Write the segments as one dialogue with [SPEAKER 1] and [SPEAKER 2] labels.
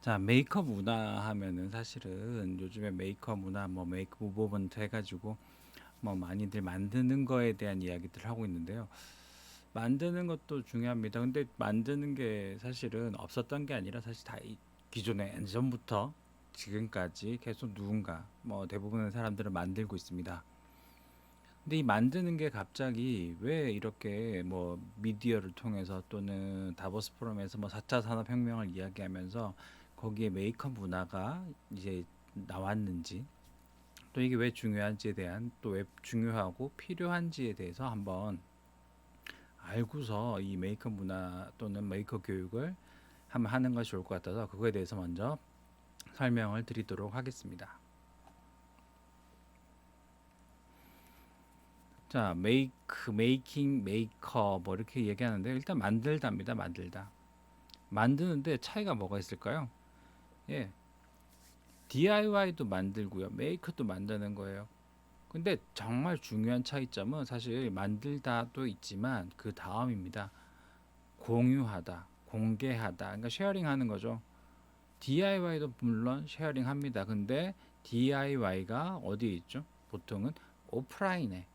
[SPEAKER 1] 자, 메이크업 문화 하면은 사실은 요즘에 메이크업 문화, 뭐 메이크 무브먼트 해가지고 뭐 많이들 만드는 거에 대한 이야기들 하고 있는데요. 만드는 것도 중요합니다. 근데 만드는 게 사실은 없었던 게 아니라 사실 다 기존에 예전부터 지금까지 계속 누군가 뭐 대부분의 사람들은 만들고 있습니다. 근데 이 만드는 게 갑자기 왜 이렇게 뭐 미디어를 통해서 또는 다보스 포럼에서 뭐 4차 산업혁명을 이야기하면서 거기에 메이크업 문화가 이제 나왔는지, 또 이게 왜 중요한지에 대한, 또 왜 중요하고 필요한지에 대해서 한번 알고서 이 메이크업 문화 또는 메이크업 교육을 한번 하는 것이 좋을 것 같아서 그거에 대해서 먼저 설명을 드리도록 하겠습니다. 자, 메이킹, 메이커 뭐 이렇게 얘기하는데 일단 만들다입니다. 만들다. 만드는데 차이가 뭐가 있을까요? 예, DIY도 만들고요. 메이커도 만드는 거예요. 근데 정말 중요한 차이점은 사실 만들다도 있지만 그 다음입니다. 공유하다, 공개하다. 그러니까 쉐어링하는 거죠. DIY도 물론 쉐어링합니다. 근데 DIY가 어디에 있죠? 보통은 오프라인에.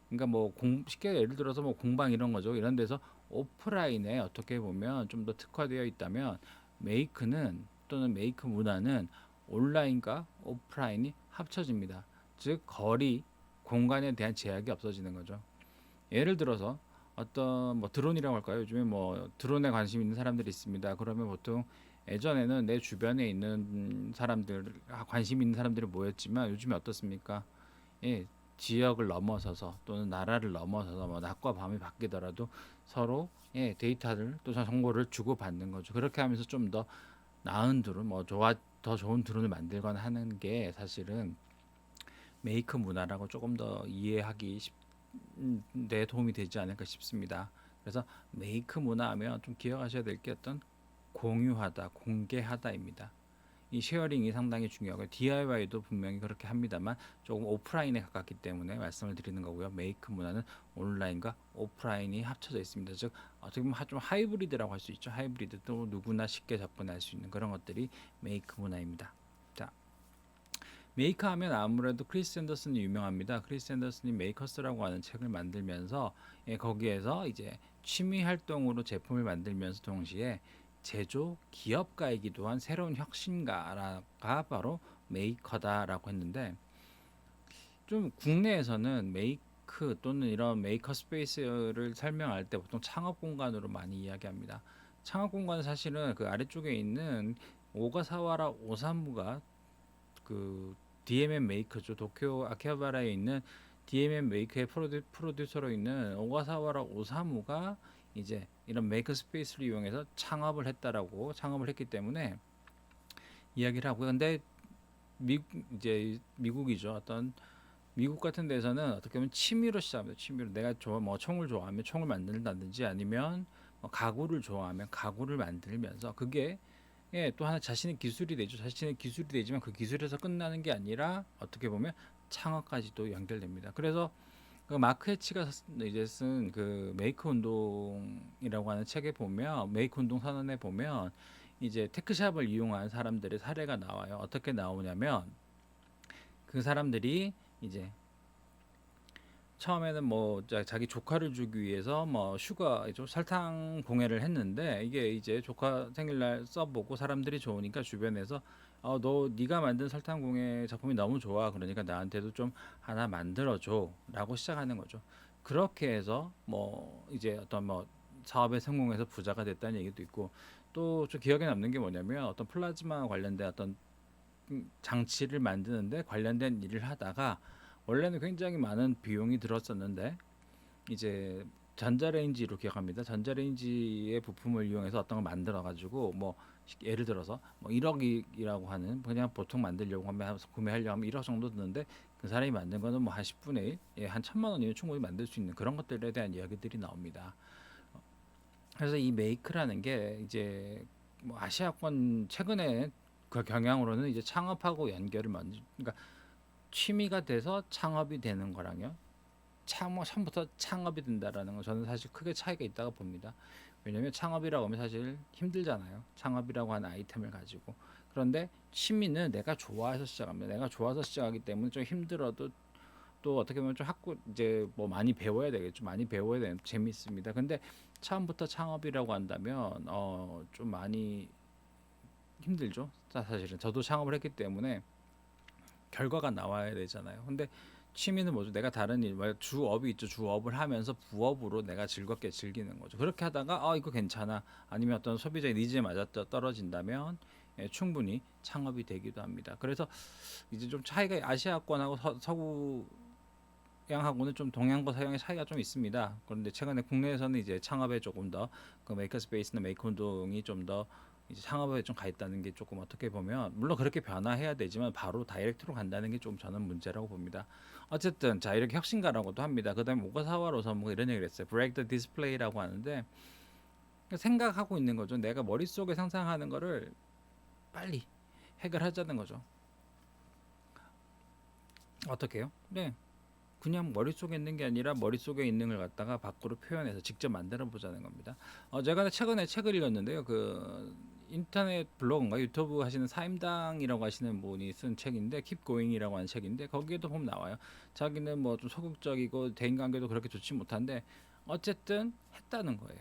[SPEAKER 1] 그러니까 뭐 쉽게 예를 들어서 뭐 공방 이런 거죠. 이런 데서 오프라인에 어떻게 보면 좀 더 특화되어 있다면 메이크는 또는 메이크 문화는 온라인과 오프라인이 합쳐집니다. 즉 거리, 공간에 대한 제약이 없어지는 거죠. 예를 들어서 어떤 뭐 드론이라고 할까요? 요즘에 뭐 드론에 관심 있는 사람들이 있습니다. 그러면 보통 예전에는 내 주변에 있는 사람들, 관심 있는 사람들이 모였지만 요즘에 어떻습니까? 예, 지역을 넘어서서 또는 나라를 넘어서서 뭐 낮과 밤이 바뀌더라도 서로 데이터를 또 정보를 주고받는 거죠. 그렇게 하면서 좀 더 나은 드론, 더 좋은 드론을 만들거나 하는 게 사실은 메이크 문화라고 조금 더 이해하기 데 도움이 되지 않을까 싶습니다. 그래서 메이크 문화하면 좀 기억하셔야 될 게 어떤 공유하다, 공개하다입니다. 이 쉐어링이 상당히 중요하고요. DIY도 분명히 그렇게 합니다만 조금 오프라인에 가깝기 때문에 말씀을 드리는 거고요. 메이크 문화는 온라인과 오프라인이 합쳐져 있습니다. 즉 어떻게 보면 좀 하이브리드라고 할 수 있죠. 하이브리드도 누구나 쉽게 접근할 수 있는 그런 것들이 메이크 문화입니다. 자, 메이커 하면 아무래도 크리스 앤더슨이 유명합니다. 크리스 앤더슨이 메이커스라고 하는 책을 만들면서 거기에서 이제 취미 활동으로 제품을 만들면서 동시에 제조 기업가이기도 한 새로운 혁신가가 바로 메이커다라고 했는데, 좀 국내에서는 메이크 또는 이런 메이커 스페이스를 설명할 때 보통 창업 공간으로 많이 이야기합니다. 창업 공간은 사실은 그 아래쪽에 있는 오가사와라 오사무가 그 DMM 메이커죠. 도쿄 아키하바라에 있는 DMM 메이커의 프로듀서로 있는 오가사와라 오사무가 이제 이런 메이커 스페이스를 이용해서 창업을 했기 때문에 이야기를 하고요. 근데 이제 미국이죠. 어떤 미국 같은 데서는 어떻게 보면 취미로 시작합니다. 취미로 내가 뭐 총을 좋아하면 총을 만든다든지 아니면 뭐 가구를 좋아하면 가구를 만들면서 그게 또 하나 자신의 기술이 되죠. 자신의 기술이 되지만 그 기술에서 끝나는 게 아니라 어떻게 보면 창업까지도 연결됩니다. 그래서 그 마크 해치가 이제 쓴 그 메이크 운동이라고 하는 책에 보면, 메이크 운동 선언에 보면 이제 테크샵을 이용한 사람들의 사례가 나와요. 어떻게 나오냐면 그 사람들이 이제 처음에는 뭐 자기 조카를 주기 위해서 뭐 설탕 공예를 했는데, 이게 이제 조카 생일날 써보고 사람들이 좋으니까 주변에서 너 네가 만든 설탕 공예 작품이 너무 좋아, 그러니까 나한테도 좀 하나 만들어줘 라고 시작하는 거죠. 그렇게 해서 뭐 이제 어떤 뭐 사업에 성공해서 부자가 됐다는 얘기도 있고, 또 좀 기억에 남는 게 뭐냐면 어떤 플라즈마 관련된 어떤 장치를 만드는데 관련된 일을 하다가 원래는 굉장히 많은 비용이 들었었는데 이제 전자레인지로 기억합니다. 전자레인지의 부품을 이용해서 어떤 걸 만들어 가지고 뭐 예를 들어서 뭐 1억이라고 하는, 그냥 보통 만들려고 하면 구매하려고 하면 1억 정도 드는데 그 사람이 만든 거는 뭐 한 10분의 1, 한 1,000만 원이면 충분히 만들 수 있는 그런 것들에 대한 이야기들이 나옵니다. 그래서 이 메이크라는 게 이제 뭐 아시아권 최근에 그 경향으로는 이제 창업하고 연결을 먼저, 그러니까 취미가 돼서 창업이 되는 거랑요, 처음부터 창업이 된다라는 건 저는 사실 크게 차이가 있다고 봅니다. 왜냐하면 창업이라고 하면 사실 힘들잖아요. 창업이라고 하는 아이템을 가지고. 그런데 취미는 내가 좋아해서 시작합니다. 내가 좋아서 시작하기 때문에 좀 힘들어도 또 어떻게 보면 좀 이제 뭐 많이 배워야 되겠죠. 많이 배워야 되는 재밌습니다. 근데 처음부터 창업이라고 한다면 좀 많이 힘들죠. 사실은 저도 창업을 했기 때문에 결과가 나와야 되잖아요. 근데 취미는 뭐죠? 내가 다른 일, 주업이 있죠. 주업을 하면서 부업으로 내가 즐겁게 즐기는 거죠. 그렇게 하다가 이거 괜찮아. 아니면 어떤 소비자의 니즈에 맞아 떨어진다면 충분히 창업이 되기도 합니다. 그래서 이제 좀 차이가 아시아권하고 서양하고는 좀 동양과 서양의 차이가 좀 있습니다. 그런데 최근에 국내에서는 이제 창업에 조금 더 그 메이커 스페이스나 메이커 운동이 좀 더 이제 창업에 좀 가 있다는 게 조금 어떻게 보면 물론 그렇게 변화해야 되지만 바로 다이렉트로 간다는 게 좀 저는 문제라고 봅니다. 어쨌든 자 이렇게 혁신가라고도 합니다. 그다음에 오가사와 로사무가 이런 얘기를 했어요. Break the display라고 하는데 생각하고 있는 거죠. 내가 머릿속에 상상하는 거를 빨리 해결하자는 거죠. 어떻게 해요? 네. 그냥 머릿속에 있는 게 아니라 머릿속에 있는 걸 갖다가 밖으로 표현해서 직접 만들어 보자는 겁니다. 제가 최근에 책을 읽었는데요. 그 인터넷 블로그인가 유튜브 하시는 사임당이라고 하시는 분이 쓴 책인데 Keep Going이라고 하는 책인데 거기에도 보면 나와요. 자기는 뭐 좀 소극적이고 대인관계도 그렇게 좋지 못한데 어쨌든 했다는 거예요.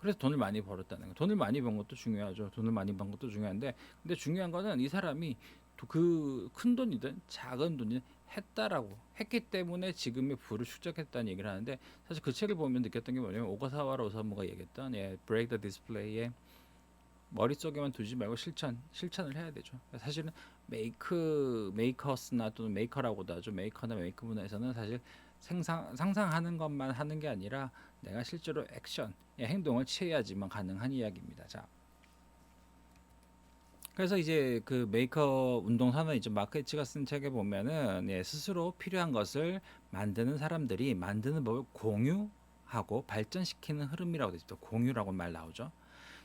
[SPEAKER 1] 그래서 돈을 많이 벌었다는 거. 돈을 많이 번 것도 중요하죠. 돈을 많이 번 것도 중요한데, 근데 중요한 거는 이 사람이 그 큰 돈이든 작은 돈이든 했다라고 했기 때문에 지금의 부를 축적했다는 얘기를 하는데, 사실 그 책을 보면 느꼈던 게 뭐냐면 오가사와라 오사무가 얘기했던 Break the Display의 머릿속에만 두지 말고 실천을 해야 되죠. 사실은 메이커스나 또는 메이커라고도 하죠. 메이커나 메이커 문화에서는 사실 상상하는 것만 하는 게 아니라 내가 실제로 행동을 취해야지만 가능한 이야기입니다. 자, 그래서 이제 그 메이커 운동 산업이죠. 마크 에치가 쓴 책에 보면은 스스로 필요한 것을 만드는 사람들이 만드는 법을 공유하고 발전시키는 흐름이라고 되어 있죠. 공유라고 말 나오죠.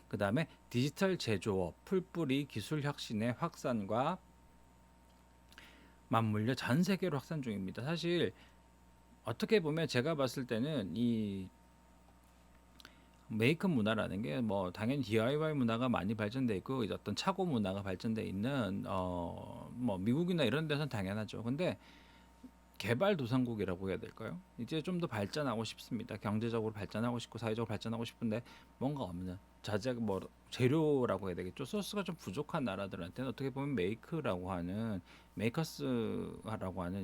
[SPEAKER 1] 그 다음에 디지털 제조업, 풀뿌리 기술 혁신의 확산과 맞물려 전 세계로 확산 중입니다. 사실 어떻게 보면 제가 봤을 때는 이 메이크 문화라는 게 뭐 당연히 DIY 문화가 많이 발전돼 있고 이제 어떤 차고 문화가 발전돼 있는 뭐 미국이나 이런 데서는 당연하죠. 근데 개발도상국이라고 해야 될까요? 이제 좀 더 발전하고 싶습니다. 경제적으로 발전하고 싶고 사회적으로 발전하고 싶은데 뭔가 없는 뭐 재료라고 해야 되겠죠. 소스가 좀 부족한 나라들한테는 어떻게 보면 메이커스라고 하는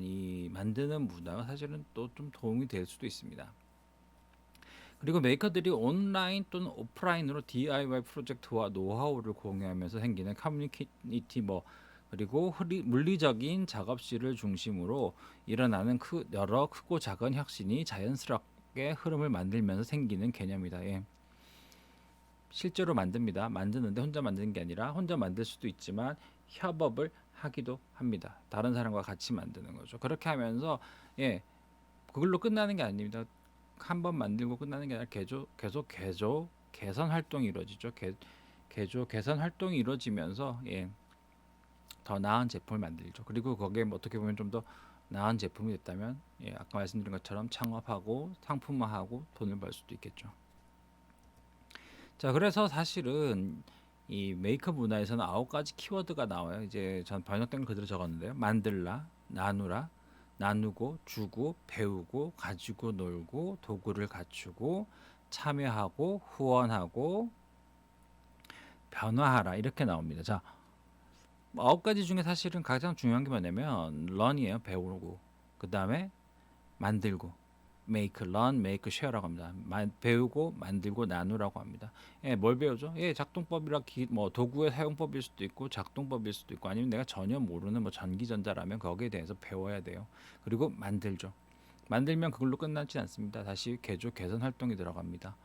[SPEAKER 1] 이 만드는 문화가 사실은 또 좀 도움이 될 수도 있습니다. 그리고 메이커들이 온라인 또는 오프라인으로 DIY 프로젝트와 노하우를 공유하면서 생기는 커뮤니티 그리고 물리적인 작업실을 중심으로 일어나는 여러 크고 작은 혁신이 자연스럽게 흐름을 만들면서 생기는 개념이다. 예. 실제로 만드는데 혼자 만드는 게 아니라 혼자 만들 수도 있지만 협업을 하기도 합니다. 다른 사람과 같이 만드는 거죠. 그렇게 하면서 그걸로 끝나는 게 아닙니다. 한 번 만들고 끝나는 게 아니라 계속 개선 활동이 이루어지죠. 개선 활동이 이루어지면서 더 나은 제품을 만들죠. 그리고 거기에 어떻게 보면 좀 더 나은 제품이 됐다면 아까 말씀드린 것처럼 창업하고 상품화하고 돈을 벌 수도 있겠죠. 자, 그래서 사실은 이 메이크업 문화에서는 9가지 키워드가 나와요. 이제 전 번역된 걸 그대로 적었는데요. 만들라, 나누라, 나누고, 주고, 배우고, 가지고 놀고, 도구를 갖추고, 참여하고, 후원하고, 변화하라 이렇게 나옵니다. 자, 9가지 중에 사실은 가장 중요한 게 뭐냐면 learn이에요. 배우고. 그 다음에 만들고. learn, make, share라고 합니다. 배우고, 만들고, 나누라고 합니다. 뭘 배우죠? 작동법이라 뭐 도구의 사용법일 수도 있고, 작동법일 수도 있고, 아니면 내가 전혀 모르는 뭐 전기전자라면 거기에 대해서 배워야 돼요. 그리고 만들죠. 만들면 그걸로 끝나지 않습니다. 다시 개선 활동이 들어갑니다.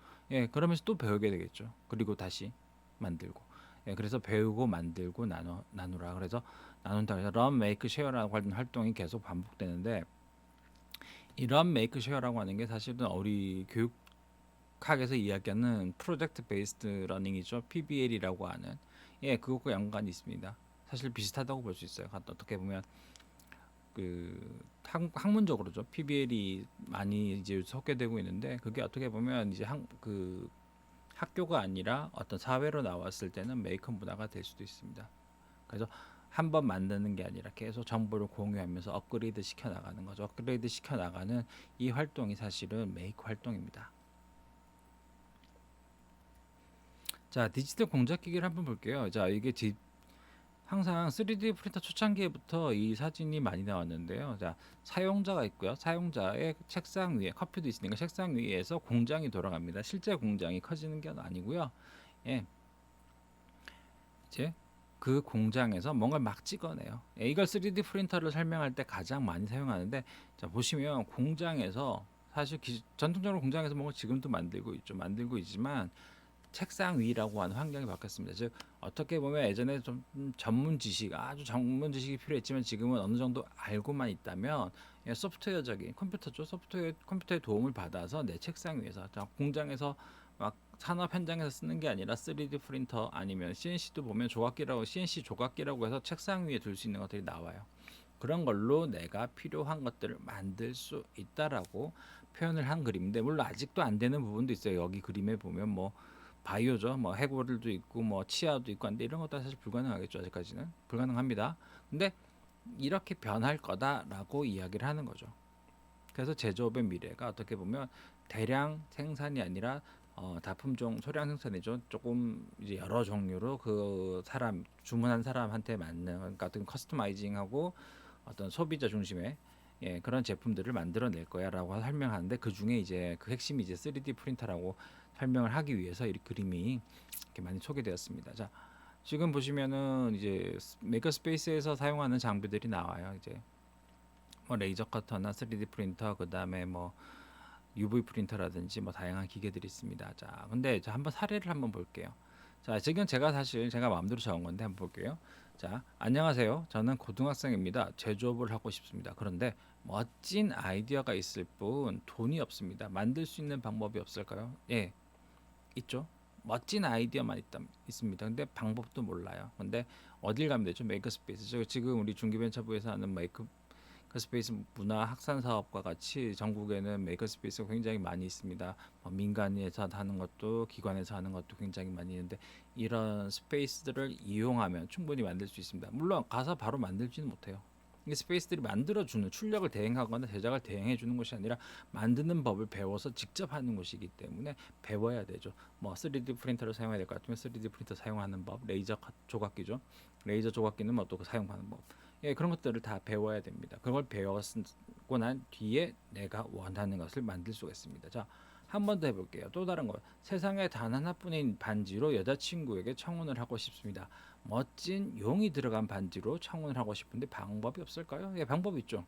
[SPEAKER 1] 그러면서 또 배우게 되겠죠. 그리고 다시 만들고. 그래서 배우고 만들고 나누라. 그래서 나눈다. 그래서 learn, make, share라고 하는 활동이 계속 반복되는데 이 learn, make, share라고 하는 게 사실은 우리 교육학에서 이야기하는 프로젝트 베이스드 러닝이죠. PBL이라고 하는 그것과 연관이 있습니다. 사실 비슷하다고 볼 수 있어요. 어떻게 보면 그 학문적으로죠. PBL이 많이 이제 소개되고 있는데 그게 어떻게 보면 이제 학교가 아니라 어떤 사회로 나왔을 때는 메이커 문화가 될 수도 있습니다. 그래서 한 번 만드는 게 아니라 계속 정보를 공유하면서 업그레이드 시켜 나가는 거죠. 업그레이드 시켜 나가는 이 활동이 사실은 메이크 활동입니다. 자, 디지털 공작기기를 한번 볼게요. 자, 이게 항상 3D 프린터 초창기에부터 이 사진이 많이 나왔는데요. 자, 사용자가 있고요. 사용자의 책상 위에 컴퓨터 있으니까 책상 위에서 공장이 돌아갑니다. 실제 공장이 커지는 게 아니고요. 예, 이제 그 공장에서 뭔가를 막 찍어내요. 예, 이걸 3D 프린터를 설명할 때 가장 많이 사용하는데, 자, 보시면 공장에서 사실 전통적으로 공장에서 뭔가 지금도 만들고 있죠. 만들고 있지만 책상 위라고 하는 환경이 바뀌었습니다. 즉 어떻게 보면 예전에 좀 전문 지식, 아주 전문 지식이 필요했지만 지금은 어느 정도 알고만 있다면 소프트웨어적인 컴퓨터죠. 컴퓨터의 도움을 받아서 내 책상 위에서 공장에서 막 산업 현장에서 쓰는 게 아니라 3D 프린터 아니면 CNC도 보면 CNC 조각기라고 해서 책상 위에 둘 수 있는 것들이 나와요. 그런 걸로 내가 필요한 것들을 만들 수 있다라고 표현을 한 그림인데, 물론 아직도 안 되는 부분도 있어요. 여기 그림에 보면 뭐 바이오죠. 뭐 해골도 있고 뭐 치아도 있고 한데 이런 것도 사실 불가능하겠죠. 아직까지는 불가능합니다. 근데 이렇게 변할 거다라고 이야기를 하는 거죠. 그래서 제조업의 미래가 어떻게 보면 대량 생산이 아니라 다품종 소량 생산이죠. 조금 이제 여러 종류로 그 사람 주문한 사람한테 맞는, 그러니까 어떤 커스터마이징하고 어떤 소비자 중심의 그런 제품들을 만들어낼 거야라고 설명하는데, 그 중에 이제 그 핵심이 이제 3D 프린터라고 설명을 하기 위해서 이 그림이 이렇게 많이 소개되었습니다. 자, 지금 보시면은 이제 메이커스페이스에서 사용하는 장비들이 나와요. 이제 뭐 레이저 커터나 3D 프린터, 그 다음에 뭐 UV 프린터라든지 뭐 다양한 기계들이 있습니다. 자, 근데 한번 사례를 한번 볼게요. 자, 지금 제가 마음대로 적은 건데 한번 볼게요. 자, 안녕하세요. 저는 고등학생입니다. 제조업을 하고 싶습니다. 그런데 멋진 아이디어가 있을 뿐 돈이 없습니다. 만들 수 있는 방법이 없을까요? 예, 있죠. 멋진 아이디어만 있습니다. 근데 방법도 몰라요. 근데 어딜 가면 되죠? 메이커스페이스. 지금 우리 중기벤처부에서 하는 메이커스페이스 문화 확산 사업과 같이 전국에는 메이커스페이스가 굉장히 많이 있습니다. 민간에서 하는 것도 기관에서 하는 것도 굉장히 많이 있는데, 이런 스페이스들을 이용하면 충분히 만들 수 있습니다. 물론 가서 바로 만들지는 못해요. 이 스페이스들이 만들어주는, 출력을 대행하거나 제작을 대행해 주는 것이 아니라 만드는 법을 배워서 직접 하는 것이기 때문에 배워야 되죠. 뭐 3D 프린터를 사용해야 될 것 같으면 3D 프린터 사용하는 법, 레이저 조각기죠. 레이저 조각기는 뭐 또 사용하는 법. 예, 그런 것들을 다 배워야 됩니다. 그걸 배웠고 난 뒤에 내가 원하는 것을 만들 수가 있습니다. 자, 한 번 더 해볼게요. 또 다른 거. 세상에 단 하나뿐인 반지로 여자친구에게 청혼을 하고 싶습니다. 멋진 용이 들어간 반지로 청혼을 하고 싶은데 방법이 없을까요? 예, 방법이 있죠.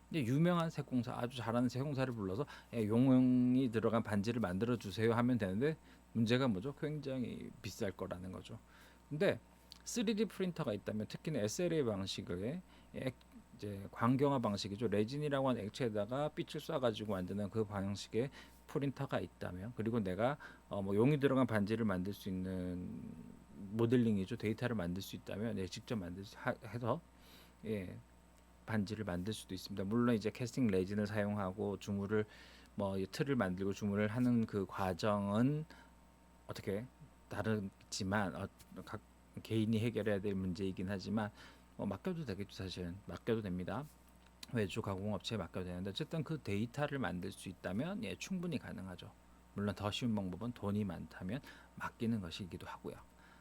[SPEAKER 1] 이제 유명한 세공사, 아주 잘하는 세공사를 불러서 용이 들어간 반지를 만들어 주세요 하면 되는데, 문제가 뭐죠? 굉장히 비쌀 거라는 거죠. 근데 3D 프린터가 있다면, 특히는 SLA 방식의 이제 광경화 방식이죠. 레진이라고 하는 액체에다가 빛을 쏴가지고 만드는 그 방식의 프린터가 있다면, 그리고 내가 뭐 용이 들어간 반지를 만들 수 있는 모델링이죠. 데이터를 만들 수 있다면 직접 해서 예, 반지를 만들 수도 있습니다. 물론 이제 캐스팅 레진을 사용하고 주물을 틀을 만들고 주물을 하는 그 과정은 어떻게 다르지만 각 개인이 해결해야 될 문제이긴 하지만 맡겨도 되겠죠. 사실은 맡겨도 됩니다. 외주 가공업체에 맡겨도 되는데, 어쨌든 그 데이터를 만들 수 있다면 충분히 가능하죠. 물론 더 쉬운 방법은 돈이 많다면 맡기는 것이기도 하고요.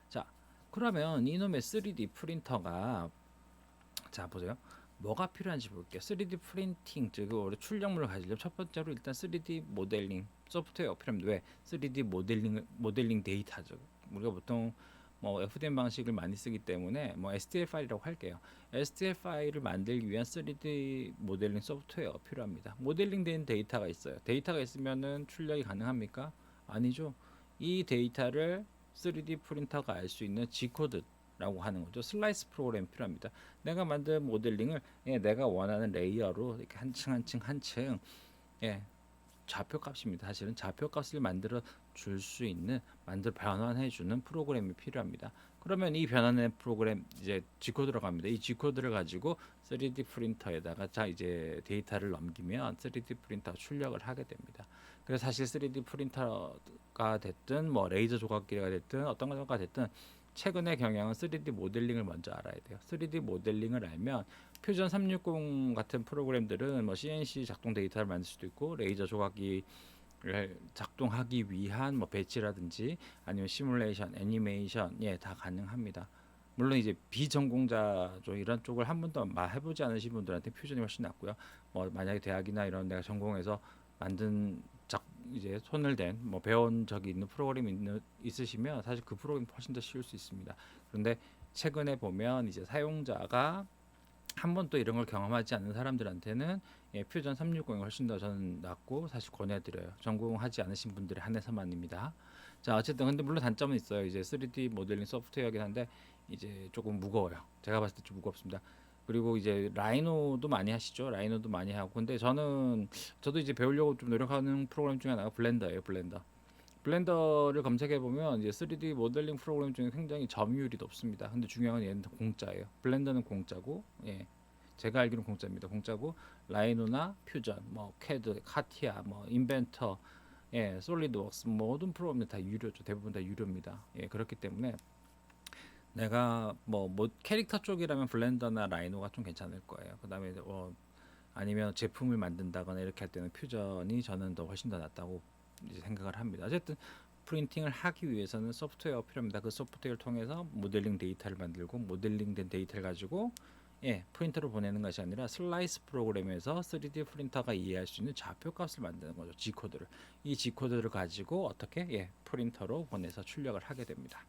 [SPEAKER 1] 자, 그러면 이놈의 3D 프린터가, 자 보세요. 뭐가 필요한지 볼게요. 3D 프린팅, 즉 우리 출력물을 가지려면 첫 번째로 일단 3D 모델링 소프트웨어가 필요합니다. 왜? 3D 모델링 데이터죠. 우리가 보통 뭐 FDM 방식을 많이 쓰기 때문에 뭐 STL 파일이라고 할게요. STL 파일을 만들기 위한 3D 모델링 소프트웨어가 필요합니다. 모델링 된 데이터가 있어요. 데이터가 있으면은 출력이 가능합니까? 아니죠. 이 데이터를 3D 프린터가 알 수 있는 G코드 라고 하는 거죠. 슬라이스 프로그램이 필요합니다. 내가 만든 모델링을 내가 원하는 레이어로 이렇게 한층 좌표값입니다. 사실은 좌표값을 만들어 줄 수 있는, 변환해 주는 프로그램이 필요합니다. 그러면 이 변환의 프로그램 이제 G코드로 갑니다. 이 G코드를 가지고 3D 프린터에다가 이제 데이터를 넘기면 3D 프린터 출력을 하게 됩니다. 그래서 사실 3D 프린터가 됐든 뭐 레이저 조각기가 됐든 어떤 거가 됐든 최근의 경향은 3D 모델링을 먼저 알아야 돼요. 3D 모델링을 알면 퓨전 360 같은 프로그램들은 뭐 CNC 작동 데이터를 만들 수도 있고 레이저 조각기를 작동하기 위한 뭐 배치라든지 아니면 시뮬레이션, 애니메이션 다 가능합니다. 물론 이제 비전공자죠. 이런 쪽을 한 번도 해보지 않으신 분들한테 퓨전이 훨씬 낫고요. 뭐 만약에 대학이나 이런 데가 전공해서 만든 이제 손을 댄 뭐 배운 적이 있는 프로그램이 있으시면 사실 그 프로그램 훨씬 더 쉬울 수 있습니다. 그런데 최근에 보면 이제 사용자가 한 번도 이런 걸 경험하지 않는 사람들한테는 퓨전 360이 훨씬 더 저는 낫고 사실 권해드려요. 전공하지 않으신 분들에 한해서만입니다. 자, 어쨌든 근데 물론 단점은 있어요. 이제 3D 모델링 소프트웨어긴 한데 이제 조금 무거워요. 제가 봤을 때 좀 무겁습니다. 그리고 이제 라이노도 많이 하시죠. 라이노도 많이 하고. 근데 저도 이제 배우려고 좀 노력하는 프로그램 중에 하나가 블렌더예요. 블렌더. 블렌더를 검색해 보면 이제 3D 모델링 프로그램 중에 굉장히 점유율이 높습니다. 근데 중요한 건 얘는 다 공짜예요. 블렌더는 공짜고, 제가 알기로는 공짜입니다. 공짜고 라이노나 퓨전, 뭐 캐드, 카티아, 뭐 인벤터, 솔리드웍스 모든 프로그램 다 유료죠. 대부분 다 유료입니다. 그렇기 때문에 내가 뭐 캐릭터 쪽이라면 블렌더나 라이노가 좀 괜찮을 거예요. 그다음에 아니면 제품을 만든다거나 이렇게 할 때는 퓨전이 저는 더 훨씬 더 낫다고 이제 생각을 합니다. 어쨌든 프린팅을 하기 위해서는 소프트웨어가 필요합니다. 그 소프트웨어를 통해서 모델링 데이터를 만들고 모델링된 데이터를 가지고 프린터로 보내는 것이 아니라 슬라이스 프로그램에서 3D 프린터가 이해할 수 있는 좌표 값을 만드는 거죠. G코드를. 이 G코드를 가지고 어떻게 프린터로 보내서 출력을 하게 됩니다.